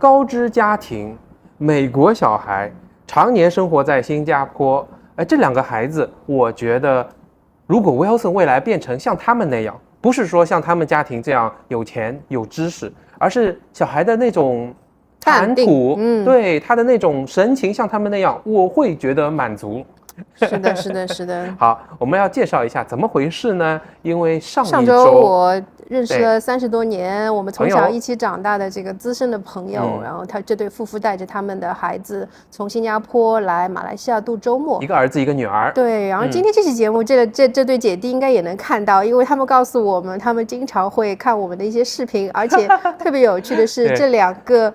高知家庭，美国小孩，常年生活在新加坡。这两个孩子，我觉得，如果 Wilson 未来变成像他们那样，不是说像他们家庭这样有钱有知识，而是小孩的那种谈吐，对他的那种神情像他们那样，我会觉得满足。是的，是的，是的。好，我们要介绍一下怎么回事呢？因为上周我认识了30多年，我们从小一起长大的这个资深的朋友，然后这对夫妇带着他们的孩子从新加坡来马来西亚度周末，一个儿子一个女儿。对，然后今天这期节目，这对姐弟应该也能看到，因为他们告诉我们，他们经常会看我们的一些视频，而且特别有趣的是，这两个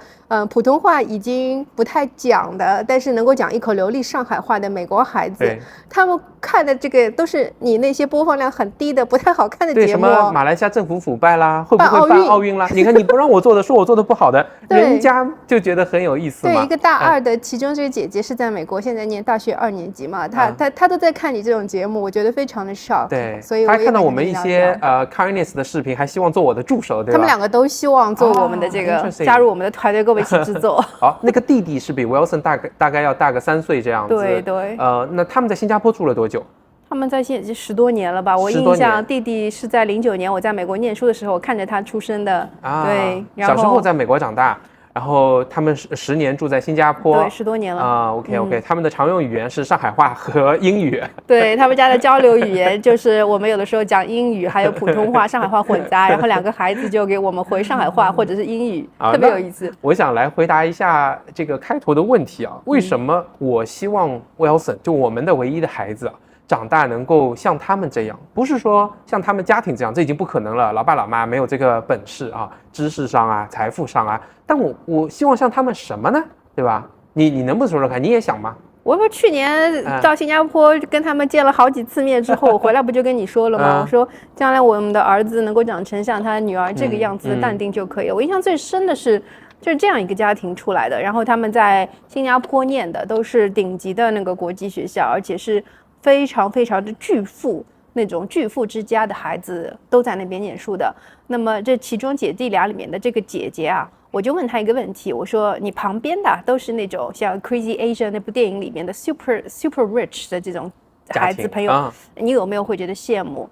普通话已经不太讲的，但是能够讲一口流利上海话的美国孩子，他们看的这个都是你那些播放量很低的、不太好看的节目。对，什么马来西亚政府腐败啦，会不会办奥运啦？你看，你不让我做的，说我做的不好的，人家就觉得很有意思嘛。对，一个大二的，其中这个姐姐是在美国，现在念大学2年级嘛，她都在看你这种节目，我觉得非常的 shock。对，所以她看到我们一些kindness 的视频，还希望做我的助手，对吧？他们两个都希望做我们的这个，加入我们的团队，跟我们一起制作。好，那个弟弟是比 Wilson 大概要大个3岁这样子。对对。那他们在新加坡住了多久？他们在现在10多年了吧？我印象弟弟是在09年我在美国念书的时候看着他出生的。对，然后小时候在美国长大，然后他们10年住在新加坡。对，10多年了。OK，他们的常用语言是上海话和英语。对，他们家的交流语言就是我们有的时候讲英语，还有普通话、上海话混杂，然后2个孩子就给我们回上海话或者是英语，特别有意思。我想来回答一下这个开头的问题啊，为什么我希望 Wilson 就我们的唯一的孩子长大能够像他们这样，不是说像他们家庭这样，这已经不可能了，老爸老妈没有这个本事啊，知识上啊，财富上啊，但我希望像他们什么呢？对吧？你能不能说说看？你也想吗？我说去年到新加坡跟他们见了好几次面之后，我回来不就跟你说了吗？我说将来我们的儿子能够长成像他女儿这个样子的淡定就可以了。我印象最深的是就是这样一个家庭出来的，然后他们在新加坡念的都是顶级的那个国际学校，而且是非常非常的巨富，那种巨富之家的孩子都在那边念书的。那么这其中姐弟俩里面的这个姐姐啊，我就问她一个问题，我说你旁边的都是那种像 Crazy Asia 那部电影里面的 super rich 的这种孩子朋友，你有没有会觉得羡慕？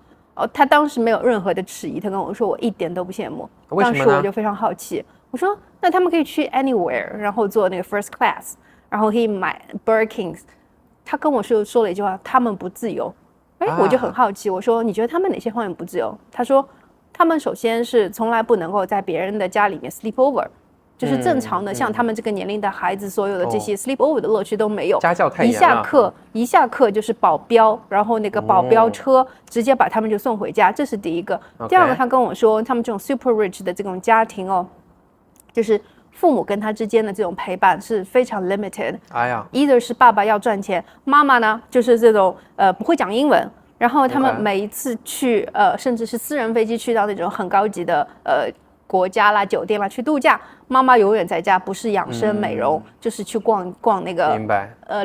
她当时没有任何的迟疑，她跟我说我一点都不羡慕。为什么呢？当时我就非常好奇，我说那他们可以去 anywhere， 然后做那个 first class， 然后可以买 Birkins。他跟我说了一句话，他们不自由。我就很好奇，我说你觉得他们哪些方面不自由？他说他们首先是从来不能够在别人的家里面 sleep over， 就是正常的像他们这个年龄的孩子，所有的这些 sleep over 的乐趣都没有。家教太严了，一下课就是保镖，然后那个保镖车直接把他们就送回家，这是第一个。第二个，他跟我说他们这种 super rich 的这种家庭就是父母跟他之间的这种陪伴是非常 limited。either 是爸爸要赚钱，妈妈呢就是这种不会讲英文，然后他们每一次去甚至是私人飞机去到那种很高级的国家啦、酒店啦去度假，妈妈永远在家，不是养生美容，就是去逛那个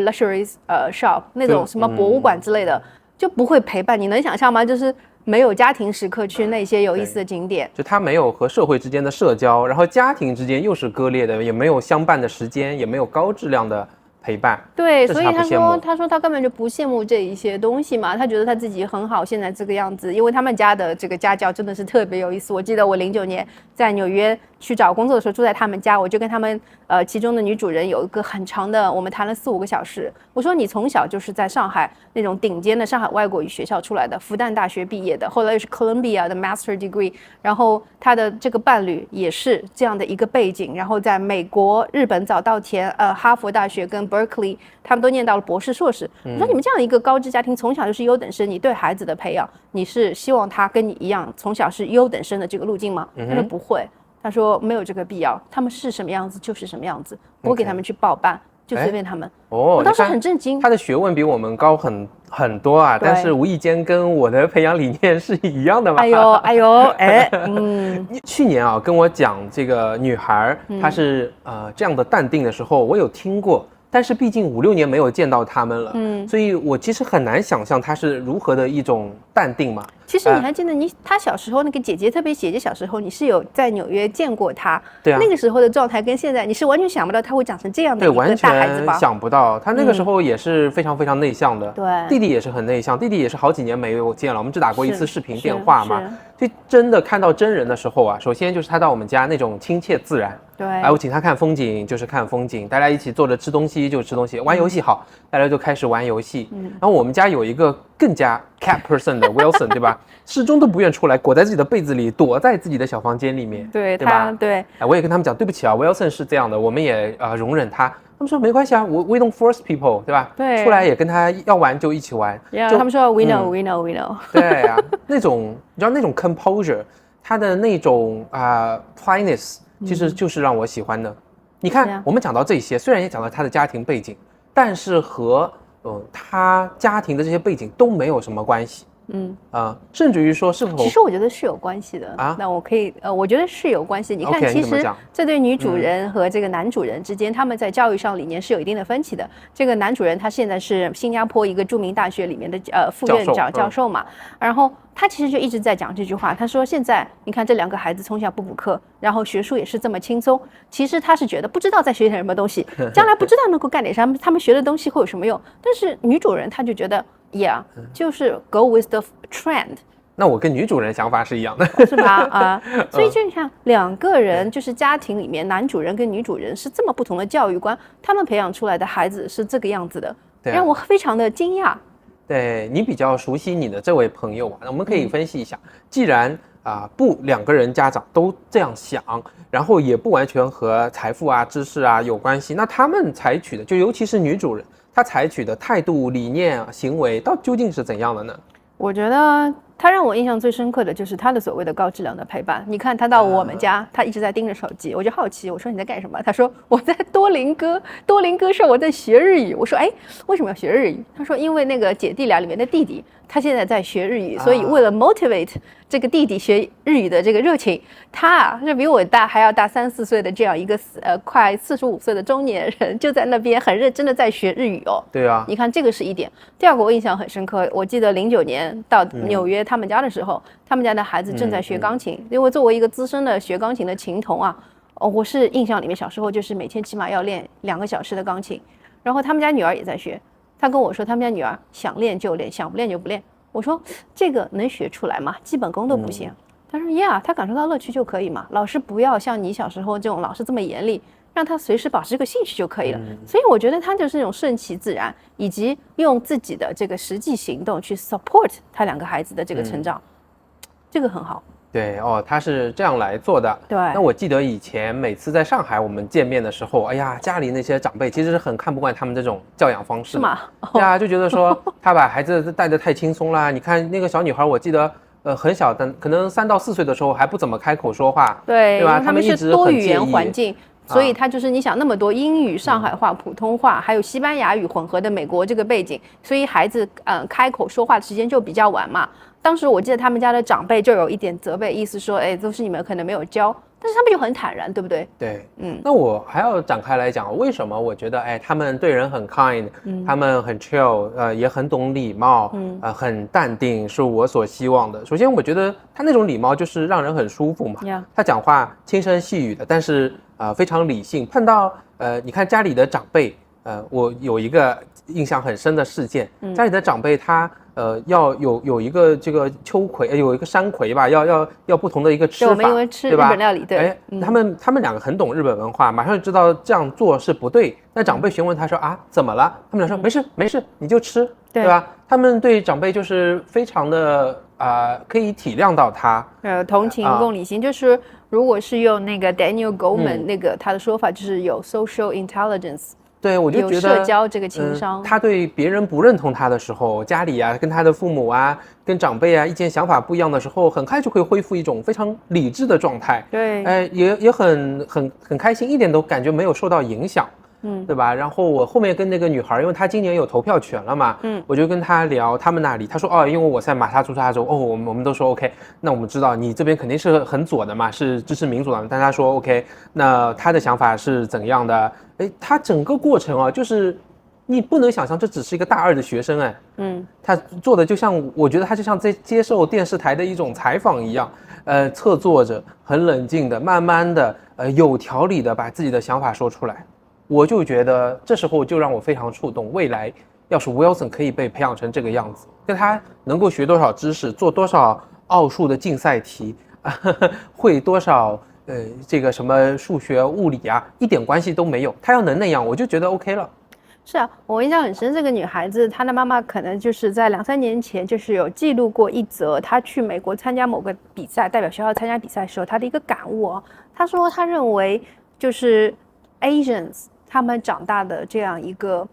luxury shop 那种什么博物馆之类的，就不会陪伴。你能想象吗？就是没有家庭时刻去那些有意思的景点，就他没有和社会之间的社交，然后家庭之间又是割裂的，也没有相伴的时间，也没有高质量的陪伴。对，所以他说他根本就不羡慕这一些东西嘛，他觉得他自己很好，现在这个样子，因为他们家的这个家教真的是特别有意思。我记得我09年在纽约去找工作的时候住在他们家，我就跟他们其中的女主人有一个很长的，我们谈了4、5个小时。我说你从小就是在上海那种顶尖的上海外国语学校出来的，复旦大学毕业的，后来又是 Columbia 的 Master Degree， 然后他的这个伴侣也是这样的一个背景，然后在美国、日本早稻田、哈佛大学跟 Berkeley， 他们都念到了博士、硕士。我说你们这样一个高知家庭，从小就是优等生，你对孩子的培养，你是希望他跟你一样从小是优等生的这个路径吗？他说不会。他说没有这个必要，他们是什么样子就是什么样子，不会给他们去报办，就随便他们。我当时很震惊，他的学问比我们高很多啊，但是无意间跟我的培养理念是一样的嘛。去年跟我讲这个女孩她是这样的淡定的时候，我有听过但是毕竟5、6年没有见到他们了，所以我其实很难想象他是如何的一种淡定嘛。其实你还记得他小时候那个姐姐，特别姐姐小时候，你是有在纽约见过他，对啊，那个时候的状态跟现在，你是完全想不到他会长成这样的一个大孩子吧？完全想不到，他那个时候也是非常非常内向的，对，弟弟也是很内向，弟弟也是好几年没有见了，我们只打过一次视频电话嘛，是就真的看到真人的时候啊，首先就是他到我们家那种亲切自然，对，哎，我请他看风景就是看风景，大家一起坐着吃东西就吃东西，玩游戏好，大家就开始玩游戏，然后我们家有一个更加 cat person 的 Wilson 对吧，始终都不愿出来，裹在自己的被子里，躲在自己的小房间里面，对吧？对，哎，我也跟他们讲，对不起啊 ，Wilson 是这样的，我们也容忍他。他们说没关系啊，we don't force people， 对吧？对，出来也跟他要玩就一起玩。他们说 we know，we know，we know。对啊，那种你知道那种 composure， 他的那种fineness， 其实就是让我喜欢的。你看，我们讲到这些，虽然也讲到他的家庭背景，但是和他家庭的这些背景都没有什么关系。甚至于说是否，其实我觉得是有关系的啊。那我可以我觉得是有关系。你看，其实这对女主人和这个男主人之间，他们在教育上理念是有一定的分歧的。这个男主人他现在是新加坡一个著名大学里面的副院长教授嘛，然后他其实就一直在讲这句话。他说现在你看这2个孩子从小不补课，然后学术也是这么轻松，其实他是觉得不知道在学点什么东西，将来不知道能够干点啥，他们学的东西会有什么用。但是女主人她就觉得。Yeah， 就是 go with the trend。那我跟女主人想法是一样的，是吧？所以就你看，2个人就是家庭里面男主人跟女主人是这么不同的教育观，他们培养出来的孩子是这个样子的，让我非常的惊讶。对，你比较熟悉你的这位朋友啊，那我们可以分析一下，既然不2个人家长都这样想，然后也不完全和财富啊、知识啊有关系，那他们采取的，就尤其是女主人。他采取的态度、理念、行为，到究竟是怎样的呢？我觉得他让我印象最深刻的就是他的所谓的高质量的陪伴。你看他到我们家，他一直在盯着手机，我就好奇，我说你在干什么？他说我在多邻哥上我在学日语。我说哎，为什么要学日语？他说因为那个姐弟俩里面的弟弟，他现在在学日语，所以为了 motivate 这个弟弟学日语的这个热情，他是比我还要大3、4岁的这样一个快45岁的中年人，就在那边很认真的在学日语哦。对啊，你看这个是一点。第2个我印象很深刻，我记得09年到纽约他们家的时候，他们家的孩子正在学钢琴，因为作为一个资深的学钢琴的琴童啊，我是印象里面小时候就是每天起码要练2个小时的钢琴，然后他们家女儿也在学。他跟我说他们家女儿想练就练，想不练就不练。我说这个能学出来吗？基本功都不行。他说呀，他感受到乐趣就可以嘛，老师不要像你小时候这种老师这么严厉，让他随时保持这个兴趣就可以了。所以我觉得他就是那种顺其自然，以及用自己的这个实际行动去 support 他2个孩子的这个成长，这个很好。对哦，他是这样来做的。对，那我记得以前每次在上海我们见面的时候，哎呀，家里那些长辈其实是很看不惯他们这种教养方式，是吗？对啊，就觉得说他把孩子带得太轻松啦。你看那个小女孩，我记得很小的，可能3到4岁的时候还不怎么开口说话，对吧？他们一直是多语言环境。所以他就是你想那么多英语、上海话、普通话，还有西班牙语混合的美国这个背景，所以孩子开口说话的时间就比较晚嘛。当时我记得他们家的长辈就有一点责备，意思说，哎，都是你们可能没有教，但是他们就很坦然，对不对？对，那我还要展开来讲，为什么我觉得，哎，他们对人很 kind，他们很 chill，也很懂礼貌，很淡定，是我所希望的。首先，我觉得他那种礼貌就是让人很舒服嘛，他讲话轻声细语的，但是非常理性。碰到你看家里的长辈，我有一个印象很深的事件，家里的长辈他要有一个这个秋葵，有一个山葵吧，要不同的一个吃法，对，我们因为吃日本料理，对，哎，他们2个很懂日本文化，马上就知道这样做是不对。那长辈询问他说啊，怎么了？他们俩说没事，你就吃，对吧？他们对长辈就是非常的可以体谅到他，同情共理心，就是如果是用那个 Daniel Goleman 那个他的说法，就是有 social intelligence。对，我就觉得有社交这个情商，他对别人不认同他的时候，家里啊，跟他的父母啊，跟长辈啊，意见想法不一样的时候，很快就会恢复一种非常理智的状态。对，也很开心，一点都感觉没有受到影响。对吧？然后我后面跟那个女孩，因为她今年有投票权了嘛，我就跟她聊他们那里，她说哦，因为我在马萨诸塞州，哦，我们都说 OK， 那我们知道你这边肯定是很左的嘛，是支持民主党的，但她说 OK， 那她的想法是怎样的？哎，她整个过程啊，就是你不能想象这只是一个大二的学生哎，她做的就像我觉得她就像在接受电视台的一种采访一样，侧坐着，很冷静的，慢慢的，有条理的把自己的想法说出来。我就觉得这时候就让我非常触动，未来要是 Wilson 可以被培养成这个样子，跟他能够学多少知识，做多少奥数的竞赛题，会多少这个什么数学物理啊，一点关系都没有。他要能那样，我就觉得 OK 了。是啊，我印象很深，这个女孩子她的妈妈可能就是在2-3年前就是有记录过一则她去美国参加某个比赛，代表学校参加比赛的时候她的一个感悟哦。她说她认为就是 Asians 他们长大的这样一个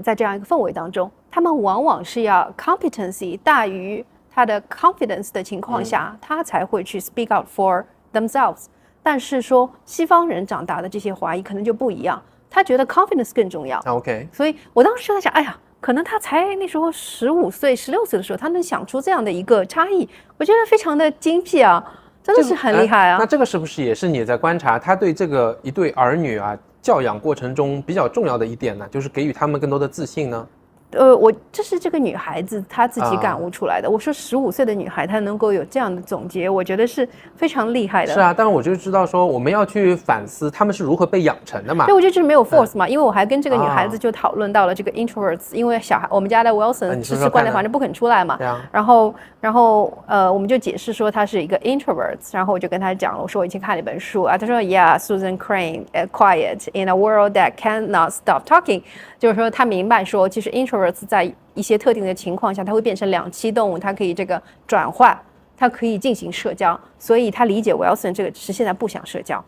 在这样一个氛围当中，他们往往是要 competency 大于他的 confidence 的情况下，他才会去 speak out for themselves。但是说西方人长大的这些华裔可能就不一样，他觉得 confidence 更重要。OK， 所以我当时就在想，哎呀，可能他才那时候15岁、16岁的时候，他能想出这样的一个差异，我觉得非常的精辟啊，真的是很厉害啊。那这个是不是也是你在观察他对这个一对儿女啊教养过程中比较重要的一点呢？就是给予他们更多的自信呢？这是这个女孩子她自己感悟出来的。我说15岁的女孩她能够有这样的总结，我觉得是非常厉害的。是啊，但是我就知道说我们要去反思他们是如何被养成的嘛。对，我觉得就是没有 force 嘛，因为我还跟这个女孩子就讨论到了这个 introverts，因为小孩我们家的 Wilson 是关在房间不肯出来嘛，然后我们就解释说他是一个 introverts， 然后我就跟他讲了，我说我以前看了一本书啊，他说 Yeah Susan Crane quiet in a world that cannot stop talking， 就是说他明白说其实 introverts在一些特定的情况下，它会变成两栖动物，它可以这个转换，它可以进行社交，所以他理解 Wilson 这个只是现在不想社交，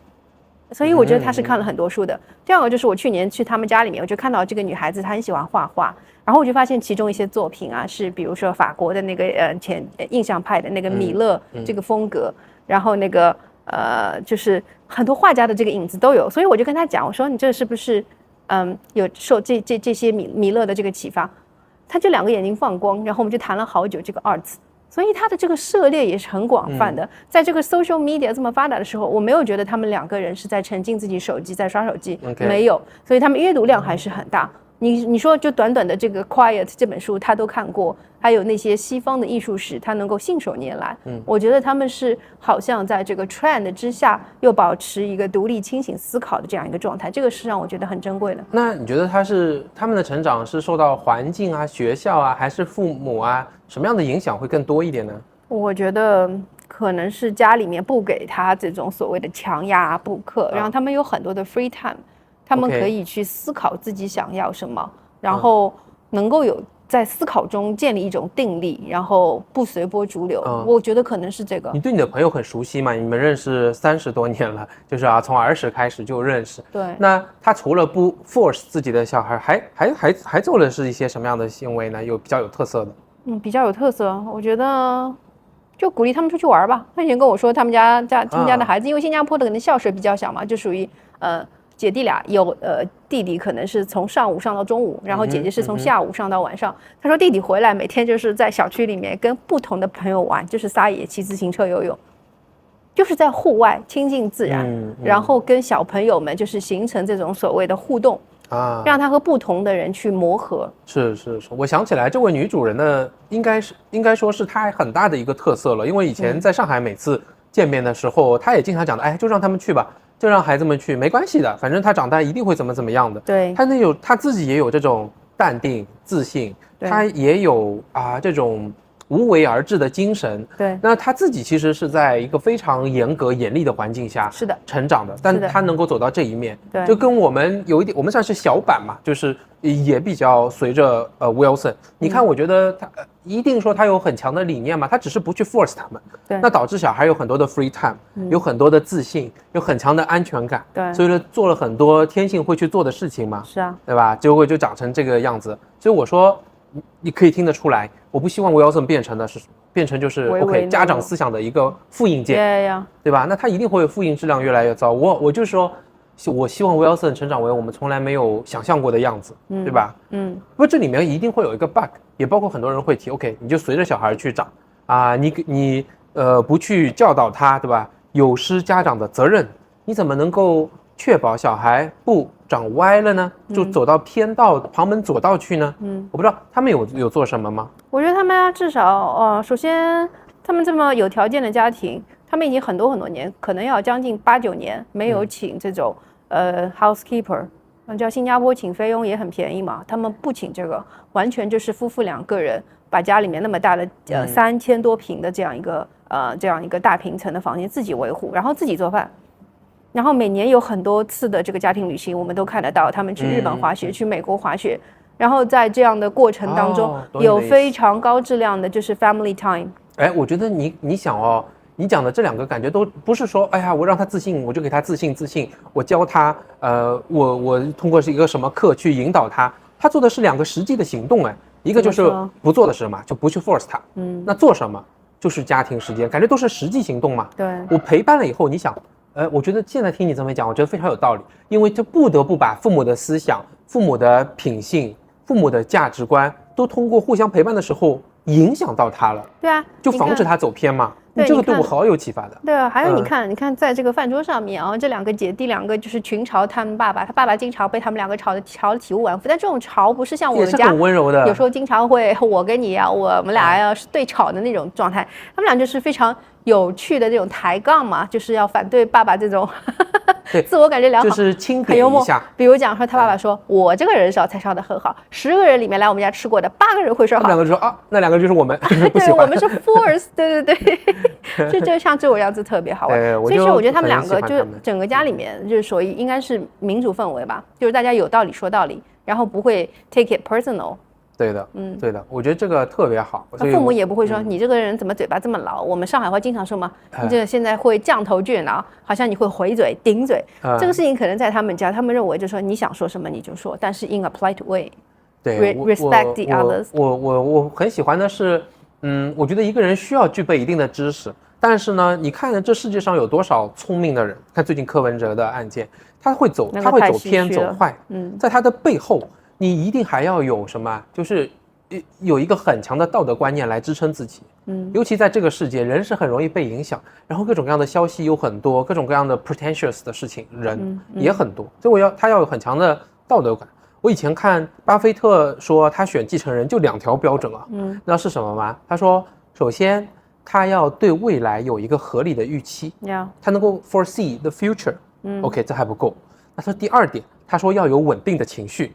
所以我觉得他是看了很多书的。第二个就是我去年去他们家里面，我就看到这个女孩子她很喜欢画画，然后我就发现其中一些作品啊，是比如说法国的那个印象派的那个米勒这个风格，然后那个就是很多画家的这个影子都有，所以我就跟他讲，我说你这是不是有受这些米勒的这个启发？他就2个眼睛放光，然后我们就谈了好久这个 arts， 所以他的这个涉猎也是很广泛的。在这个 social media 这么发达的时候，我没有觉得他们2个人是在沉浸自己手机在刷手机，没有，所以他们阅读量还是很大。你说就短短的这个 Quiet 这本书他都看过，还有那些西方的艺术史他能够信手拈来，我觉得他们是好像在这个 trend 之下又保持一个独立清醒思考的这样一个状态，这个是让我觉得很珍贵的。那你觉得他们的成长是受到环境啊、学校啊，还是父母啊什么样的影响会更多一点呢？我觉得可能是家里面不给他这种所谓的强压补课，让他们有很多的 free time，他们可以去思考自己想要什么，然后能够有在思考中建立一种定力，然后不随波逐流。我觉得可能是这个。你对你的朋友很熟悉嘛？你们认识30多年了，就是从儿时开始就认识。对。那他除了不 force 自己的小孩，还做的是一些什么样的行为呢？比较有特色的。比较有特色，我觉得就鼓励他们出去玩吧。他以前跟我说，他们家的孩子，因为新加坡的可能校舍比较小嘛，就属于姐弟俩，有弟弟可能是从上午上到中午，然后姐姐是从下午上到晚上。他说弟弟回来每天就是在小区里面跟不同的朋友玩，就是撒野、骑自行车、游泳，就是在户外亲近自然，然后跟小朋友们就是形成这种所谓的互动。让他和不同的人去磨合。是，我想起来，这位女主人呢，应该说是她很大的一个特色了。因为以前在上海每次见面的时候，她也经常讲的，哎，就让他们去吧，就让孩子们去，没关系的，反正他长大一定会怎么样的。对，他自己也有这种淡定自信，他也有这种无为而治的精神。对，那他自己其实是在一个非常严格严厉的环境下是的成长的，但他能够走到这一面，对，就跟我们有一点，我们算是小版嘛，就是也比较随着Wilson。你看，我觉得他一定说他有很强的理念嘛，他只是不去 force 他们，对，那导致小孩有很多的 free time，有很多的自信，有很强的安全感，对，所以呢做了很多天性会去做的事情嘛，是啊，对吧？结果就长成这个样子。所以我说，你可以听得出来，我不希望 Wilson 变成就是 OK 家长思想的一个复印件，对吧？那他一定会复印质量越来越糟。我就说，我希望 Wilson 成长为我们从来没有想象过的样子，对吧？不过这里面一定会有一个 bug， 也包括很多人会提 ，OK， 你就随着小孩去长啊，你不去教导他，对吧？有失家长的责任，你怎么能够确保小孩不长歪了呢？就走到偏道、旁门左道去呢？我不知道他们有做什么吗？我觉得他们至少首先他们这么有条件的家庭，他们已经很多年，可能要将近8、9年没有请这种housekeeper。叫新加坡请菲佣也很便宜嘛，他们不请这个，完全就是夫妇2个人把家里面那么大的3000多平的这样一个大平层的房间自己维护，然后自己做饭，然后每年有很多次的这个家庭旅行，我们都看得到他们去日本滑雪，去美国滑雪，然后在这样的过程当中，有非常高质量的就是 family time。我觉得你想哦。你讲的这2个感觉都不是说，哎呀，我让他自信，我就给他自信，我教他，我通过是一个什么课去引导他，他做的是2个实际的行动，一个就是不做的事嘛，就不去 force 他，那做什么就是家庭时间，感觉都是实际行动嘛。对，我陪伴了以后，你想，我觉得现在听你这么讲，我觉得非常有道理，因为就不得不把父母的思想、父母的品性、父母的价值观都通过互相陪伴的时候影响到他了。对啊，就防止他走偏嘛。这个对我好有启发的。对啊，还有你看，在这个饭桌上面啊，这2个姐弟2个就是群嘲他们爸爸，他爸爸经常被他们2个吵得体无完肤。但这种吵不是像我们家很温柔的，有时候经常会我跟你啊，我们俩要是对吵的那种状态，他们俩就是非常有趣的这种抬杠嘛，就是要反对爸爸这种自我感觉良好，就是轻点一下。比如讲说他爸爸说，我这个人烧菜烧得很好，10个人里面来我们家吃过的8个人会说好。他们2个就说啊，那2个就是我们，对，我们是 force， 对，就像这种样子特别好玩。所以说我觉得他们2个就整个家里面就是属于应该是民主氛围吧，就是大家有道理说道理，然后不会 take it personal。对的，对的，我觉得这个特别好。父母也不会说你这个人怎么嘴巴这么牢。我们上海话经常说嘛，你这现在会降头倔脑，好像你会回嘴顶嘴。这个事情可能在他们家，他们认为就是说你想说什么你就说，但是 in a polite way， 对 respect the others。我很喜欢的是，我觉得一个人需要具备一定的知识，但是呢，你看这世界上有多少聪明的人？看最近柯文哲的案件，他会走偏走坏，在他的背后。你一定还要有什么？就是有一个很强的道德观念来支撑自己。尤其在这个世界，人是很容易被影响，然后各种各样的消息有很多，各种各样的 pretentious 的事情，人也很多，所以他要有很强的道德感。我以前看巴菲特说他选继承人就2条标准啊，那是什么吗？他说，首先他要对未来有一个合理的预期，他能够 foresee the future。OK， 这还不够。那说第2点。他说要有稳定的情绪，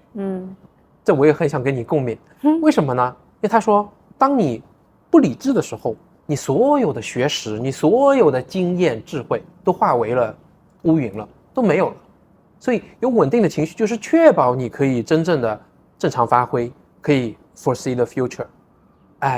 这我也很想跟你共勉。为什么呢？因为他说，当你不理智的时候，你所有的学识，你所有的经验、智慧都化为了乌云了，都没有了。所以有稳定的情绪，就是确保你可以真正的正常发挥，可以 foresee the future。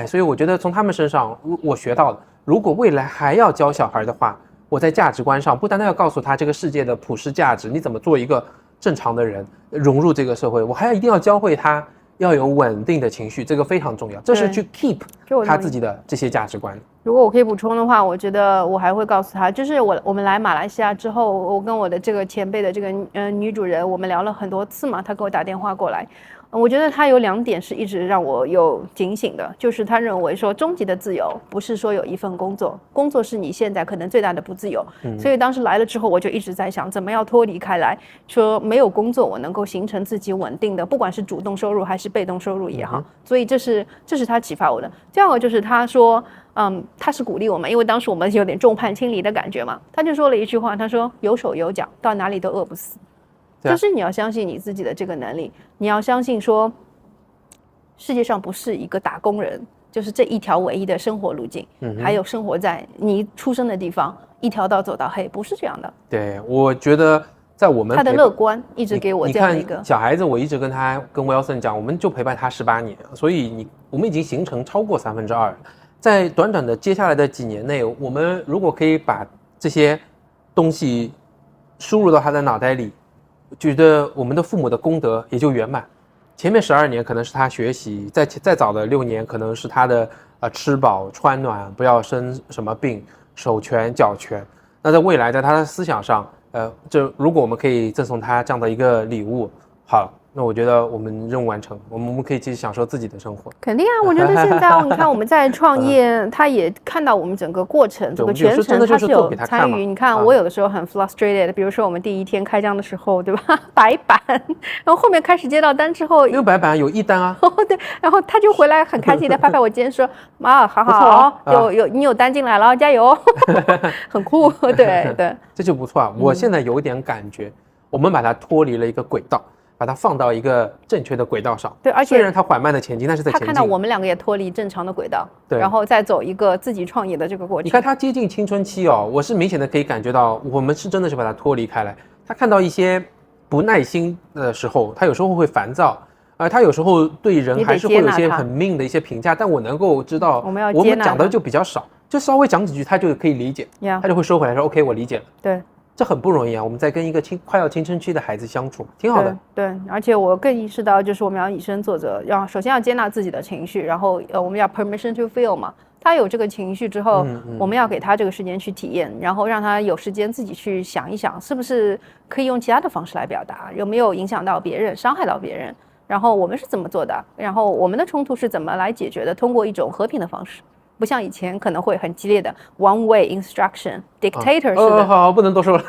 所以我觉得从他们身上我学到了，如果未来还要教小孩的话，我在价值观上不单单要告诉他这个世界的普世价值，你怎么做一个正常的人融入这个社会，我还一定要教会他要有稳定的情绪，这个非常重要，这是去 keep 他自己的这些价值观。如果我可以补充的话，我觉得我还会告诉他，就是我们来马来西亚之后，我跟我的这个前辈的这个女主人，我们聊了很多次嘛，她给我打电话过来。我觉得他有2点是一直让我有警醒的，就是他认为说终极的自由不是说有一份工作，工作是你现在可能最大的不自由。所以当时来了之后，我就一直在想怎么样脱离开来，说没有工作我能够形成自己稳定的，不管是主动收入还是被动收入也好。所以这是他启发我的。第2个就是他说他是鼓励我们，因为当时我们有点众叛亲离的感觉嘛，他就说了一句话，他说有手有脚，到哪里都饿不死。就是你要相信你自己的这个能力，你要相信说世界上不是一个打工人就是这一条唯一的生活路径，还有生活在你出生的地方一条道走到黑，不是这样的。对，我觉得在我们他的乐观一直给我这样的一个小孩子，我一直跟Wilson 讲，我们就陪伴他18年，所以我们已经形成超过2/3。在短短的接下来的几年内，我们如果可以把这些东西输入到他的脑袋里，觉得我们的父母的功德也就圆满。前面12年可能是他学习，再早的6年可能是他的吃饱穿暖，不要生什么病，手全脚全。那在未来，在他的思想上，这如果我们可以赠送他这样的一个礼物，好，那我觉得我们任务完成，我们可以继续享受自己的生活。肯定啊，我觉得现在你看我们在创业，他也看到我们整个过程，整个全程他是有参与。你看我有的时候很 frustrated，比如说我们第一天开张的时候，对吧？白板，然后后面开始接到单之后，没有白板，有一单啊。对，然后他就回来很开心的拍拍我肩说：“妈，好好，你有单进来了，加油，很酷。”对对，这就不错啊。我现在有一点感觉，我们把它脱离了一个轨道。把它放到一个正确的轨道上，对，而且虽然它缓慢的前进，但是在前进。他看到我们两个也脱离正常的轨道，对，然后再走一个自己创业的这个过程。你看他接近青春期哦，我是明显的可以感觉到，我们是真的是把它脱离开来。他看到一些不耐心的时候，他有时候会烦躁，他有时候对人还是会有一些很命的一些评价，但我能够知道，我们讲的就比较少，就稍微讲几句，他就可以理解，他就会收回来说 OK， 我理解了。对。这很不容易啊！我们在跟一个快要青春期的孩子相处，挺好的。对，而且我更意识到，就是我们要以身作则，首先要接纳自己的情绪，然后我们要 permission to feel 嘛。他有这个情绪之后，我们要给他这个时间去体验，然后让他有时间自己去想一想，是不是可以用其他的方式来表达，有没有影响到别人、伤害到别人，然后我们是怎么做的，然后我们的冲突是怎么来解决的，通过一种和平的方式。不像以前可能会很激烈的 one way instruction dictator 式的。好，不能多说了。